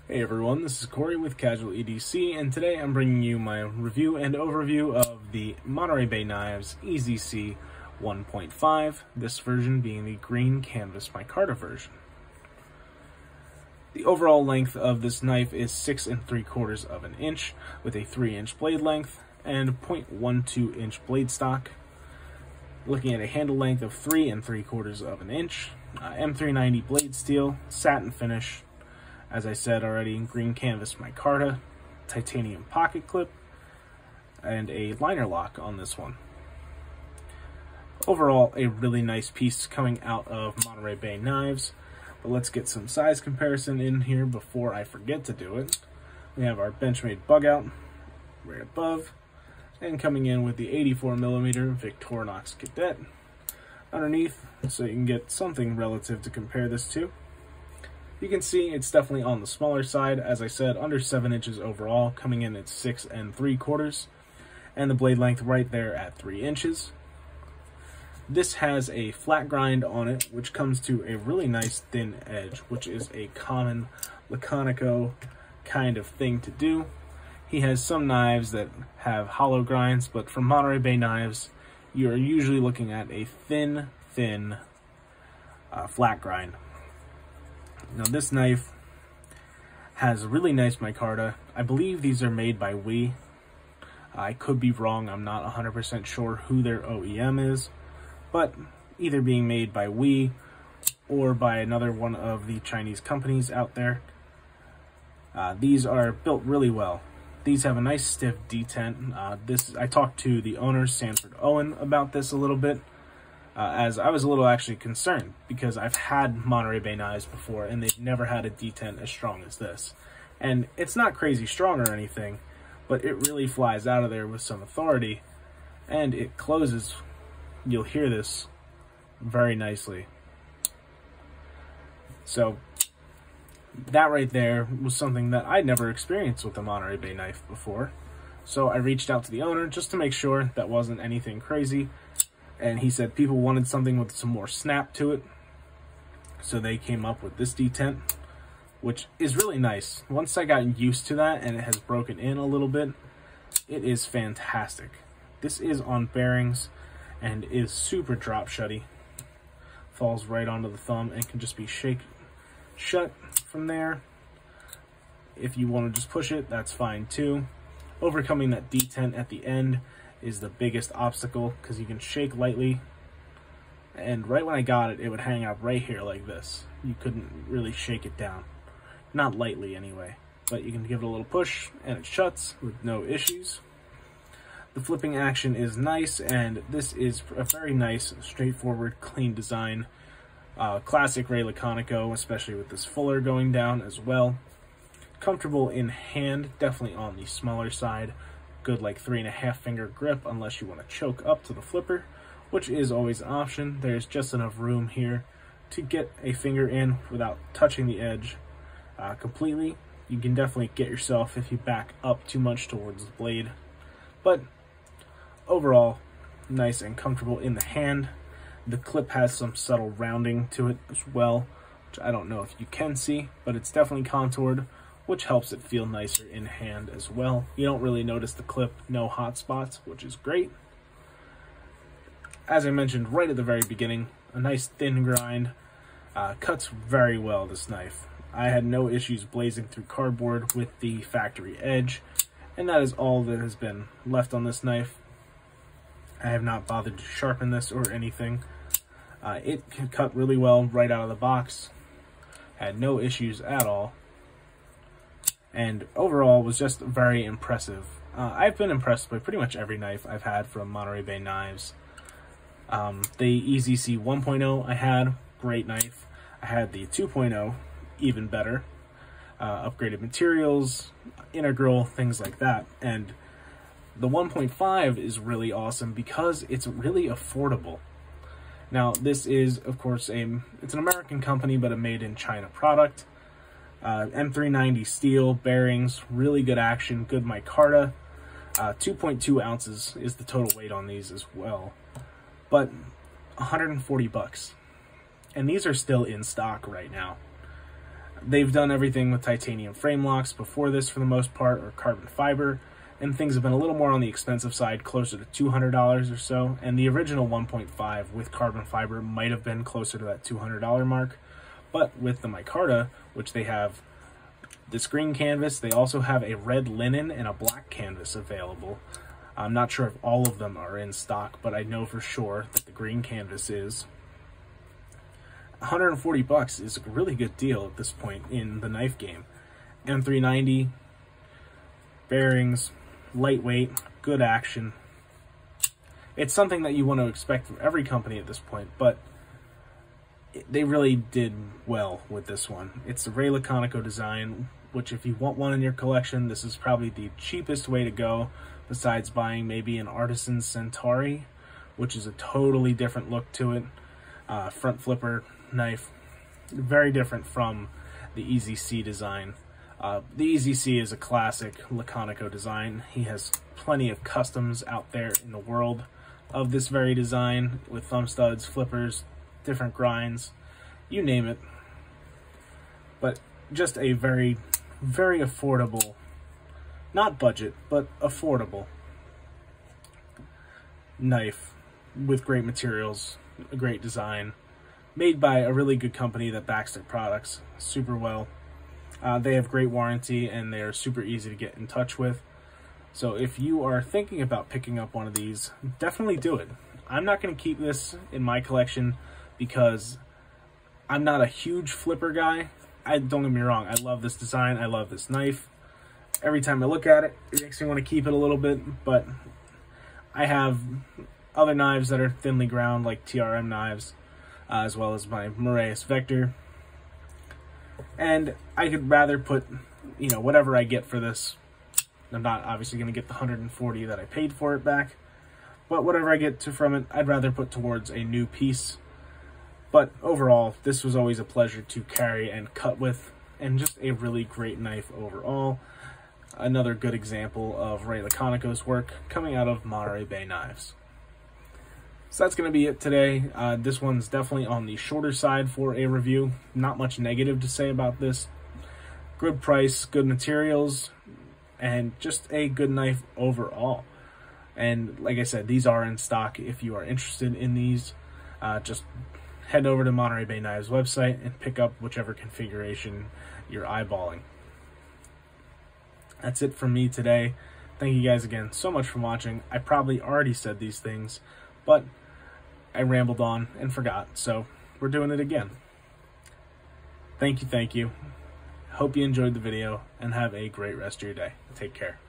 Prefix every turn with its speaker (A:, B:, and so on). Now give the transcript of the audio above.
A: Hey everyone, this is Corey with Casual EDC, and today I'm bringing you my review and overview of the Monterey Bay Knives EZC1.5, this version being the green canvas micarta version. The overall length of this knife is 6 3/4 of an inch with a 3-inch blade length and 0.12 inch blade stock. Looking at a handle length of 3 3/4 of an inch, M390 blade steel, satin finish, as I said already, green canvas micarta, titanium pocket clip, and a liner lock on this one. Overall, a really nice piece coming out of Monterey Bay Knives. But let's get some size comparison in here before I forget to do it. We have our Benchmade bug out right above, and coming in with the 84mm Victorinox Cadet underneath, so you can get something relative to compare this to. You can see it's definitely on the smaller side, as I said, under 7 inches overall, coming in at 6 3/4, and the blade length right there at 3 inches. This has a flat grind on it, which comes to a really nice thin edge, which is a common Laconico kind of thing to do. He has some knives that have hollow grinds, but from Monterey Bay Knives, you're usually looking at a thin flat grind. Now this knife has a really nice micarta. I believe these are made by We. I could be wrong, I'm not 100% sure who their OEM is, but either being made by We or by another one of the Chinese companies out there, these are built really well. These have a nice stiff detent. I talked to the owner, Sanford Owen, about this a little bit, as I was a little actually concerned, because I've had Monterey Bay Knives before and they've never had a detent as strong as this. And it's not crazy strong or anything, but it really flies out of there with some authority, and it closes, you'll hear this, very nicely. So that right there was something that I'd never experienced with the Monterey Bay knife before. So I reached out to the owner just to make sure that wasn't anything crazy. And he said people wanted something with some more snap to it, so they came up with this detent, which is really nice. Once I got used to that and it has broken in a little bit, it is fantastic. This is on bearings and is super drop shutty. Falls right onto the thumb and can just be shut from there. If you want to just push it, that's fine too. Overcoming that detent at the end is the biggest obstacle, because you can shake lightly, and right when I got it, it would hang out right here like this. You couldn't really shake it down, not lightly anyway, but you can give it a little push and it shuts with no issues. The flipping action is nice, and this is a very nice, straightforward, clean design. Classic Ray Laconico, especially with this fuller going down as well. Comfortable in hand, definitely on the smaller side. Good like 3.5 finger grip unless you want to choke up to the flipper, which is always an option. There's just enough room here to get a finger in without touching the edge completely. You can definitely get yourself if you back up too much towards the blade, but overall nice and comfortable in the hand. The clip has some subtle rounding to it as well, which I don't know if you can see, but it's definitely contoured, which helps it feel nicer in hand as well. You don't really notice the clip, no hot spots, which is great. As I mentioned right at the very beginning, a nice thin grind, cuts very well this knife. I had no issues blazing through cardboard with the factory edge, and that is all that has been left on this knife. I have not bothered to sharpen this or anything. It cut really well right out of the box, had no issues at all, and overall was just very impressive. I've been impressed by pretty much every knife I've had from Monterey Bay Knives. The EZC 1.0 I had, great knife. I had the 2.0, even better. Upgraded materials, integral, things like that. And the 1.5 is really awesome because it's really affordable. Now, this is, of course, it's an American company, but a made-in-China product. M390 steel, bearings, really good action, good micarta. 2.2 ounces is the total weight on these as well. But $140. And these are still in stock right now. They've done everything with titanium frame locks before this for the most part, or carbon fiber, and things have been a little more on the expensive side, closer to $200 or so, and the original 1.5 with carbon fiber might have been closer to that $200 mark. But with the micarta, which they have this green canvas, they also have a red linen and a black canvas available. I'm not sure if all of them are in stock, but I know for sure that the green canvas is. $140 is a really good deal at this point in the knife game. M390, bearings, lightweight, good action. It's something that you want to expect from every company at this point, but they really did well with this one. It's a Ray Laconico design, which if you want one in your collection, this is probably the cheapest way to go, besides buying maybe an Artisan Centauri, which is a totally different look to it. Front flipper knife, very different from the EZC design. The EZC is a classic Laconico design. He has plenty of customs out there in the world of this very design, with thumb studs, flippers, different grinds, you name it. But just a very, very affordable, not budget, but affordable knife with great materials, a great design, made by a really good company that backs their products super well. They have great warranty, and they're super easy to get in touch with. So if you are thinking about picking up one of these, definitely do it. I'm not going to keep this in my collection because I'm not a huge flipper guy. Don't get me wrong, I love this design, I love this knife. Every time I look at it, it makes me want to keep it a little bit, but I have other knives that are thinly ground, like TRM knives, as well as my Moraeus Vector. And I could rather put, you know, whatever I get for this. I'm not obviously going to get the $140 that I paid for it back, but whatever I get from it, I'd rather put towards a new piece. But overall, this was always a pleasure to carry and cut with, and just a really great knife overall. Another good example of Ray Laconico's work coming out of Monterey Bay Knives. So that's going to be it today. This one's definitely on the shorter side for a review. Not much negative to say about this. Good price, good materials, and just a good knife overall. And like I said, these are in stock. If you are interested in these, just head over to Monterey Bay Knives website and pick up whichever configuration you're eyeballing. That's it from me today. Thank you guys again so much for watching. I probably already said these things, but I rambled on and forgot, so we're doing it again. Thank you. Hope you enjoyed the video, and have a great rest of your day. Take care.